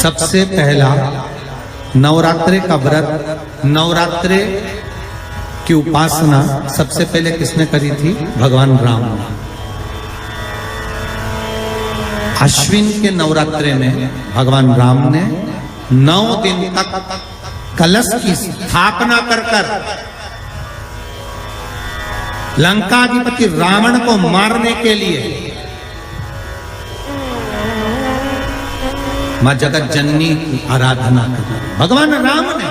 सबसे पहला नवरात्रे का व्रत, नवरात्रे की उपासना सबसे पहले किसने करी थी? भगवान राम ने। अश्विन के नवरात्रे में भगवान राम ने 9 दिन तक कलश की स्थापना कर लंकाधिपति रावण को मारने के लिए मां जगत जननी की आराधना की। भगवान राम ने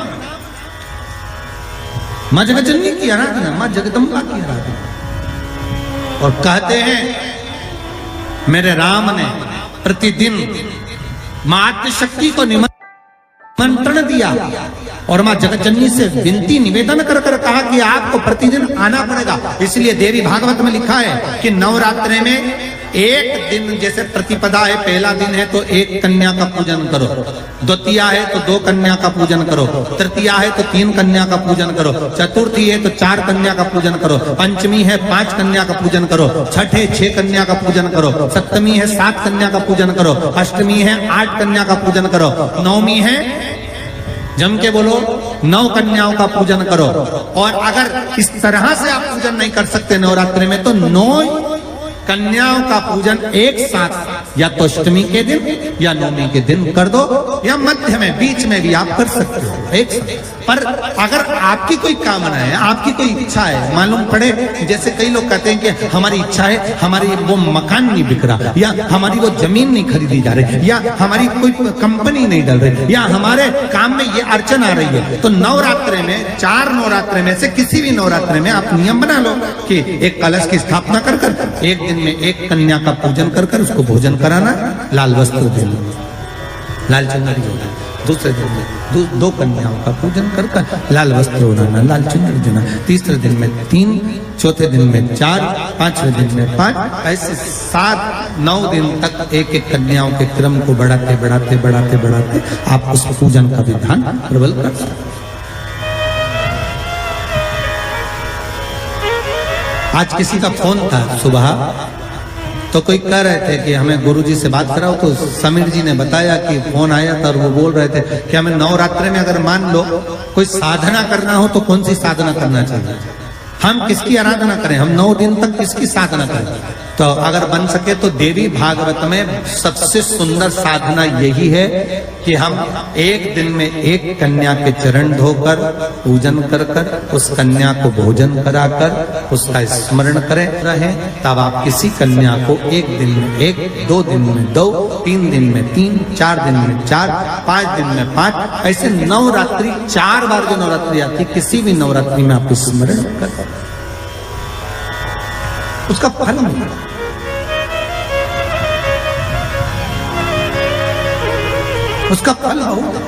मां जगत जननी की आराधना, मां जगदम्बा की आराधना। और कहते हैं मेरे राम ने प्रतिदिन मां आद्यशक्ति को निमंत्रण दिया और मां जगत जननी से विनती निवेदन कर कहा कि आपको प्रतिदिन आना पड़ेगा। इसलिए देवी भागवत में लिखा है कि नवरात्रे में एक दिन, जैसे प्रतिपदा है, पहला दिन है तो एक कन्या का पूजन करो, द्वितीया है तो 2 कन्या का पूजन करो, तृतीया है तो 3 कन्या का पूजन करो, चतुर्थी है तो 4 कन्या का पूजन करो, पंचमी है 5 कन्या का पूजन करो, छठ है 6 कन्या का पूजन करो, सप्तमी है 7 कन्या का पूजन करो, अष्टमी है 8 कन्या का पूजन करो, नवमी है, जम के बोलो, 9 कन्याओं का पूजन करो। और अगर इस तरह से आप पूजन नहीं कर सकते नवरात्रि में तो 9 कन्याओं का पूजन एक साथ या तो अष्टमी के दिन या नवमी के दिन कर दो, या मध्य में बीच में भी आप कर सकते हो एक साथ। पर अगर आपकी कोई कामना है, आपकी कोई इच्छा है, मालूम पड़े, जैसे कई लोग कहते हैं कि हमारी इच्छा है, हमारी वो मकान नहीं बिक रहा, या हमारी वो जमीन नहीं खरीदी जा रही, या हमारी कोई कंपनी नहीं डल रही, या हमारे काम में ये अड़चन आ रही है, तो नवरात्रे में 4 नवरात्रे में से किसी भी नवरात्रे में आप नियम बना लो कि एक कलश की स्थापना कर एक दिन में एक कन्या का पूजन कर उसको भोजन कराना, लाल वस्त्र देना, लाल चुनरी देना, दूसरे दिन में 2 कन्याओं का पूजन कर लाल वस्त्र ओढ़ाना, लाल चुनरी देना, तीसरे दिन में 3, चौथे दिन में 4, 5वें दिन में 5, ऐसे 7-9 दिन तक एक कन्याओं के क्रम को बढ़ाते आप उस पूजन का विधान प्रबल कर सकते। आज किसी का फोन था सुबह, तो कोई कह रहे थे कि हमें गुरुजी से बात कराओ, तो समीर जी ने बताया कि फोन आया था और वो बोल रहे थे कि हमें नवरात्रि में अगर मान लो कोई साधना करना हो तो कौन सी साधना करना चाहिए, हम किसकी आराधना करें, हम 9 दिन तक किसकी साधना करें। तो अगर बन सके तो देवी भागवत में सबसे सुंदर साधना यही है कि हम एक दिन में एक कन्या के चरण धोकर पूजन कर उस कन्या को भोजन कराकर उसका स्मरण करें रहें। तब आप किसी कन्या को एक दिन में 1, 2 दिन में 2, 3 दिन में 3, 4 दिन में 4, 5 दिन में 5, ऐसे नवरात्रि 4 बार जो नवरात्रि आती, किसी भी नवरात्रि में आप स्मरण कर उसका फल मिलेगा। उसका फल होगा।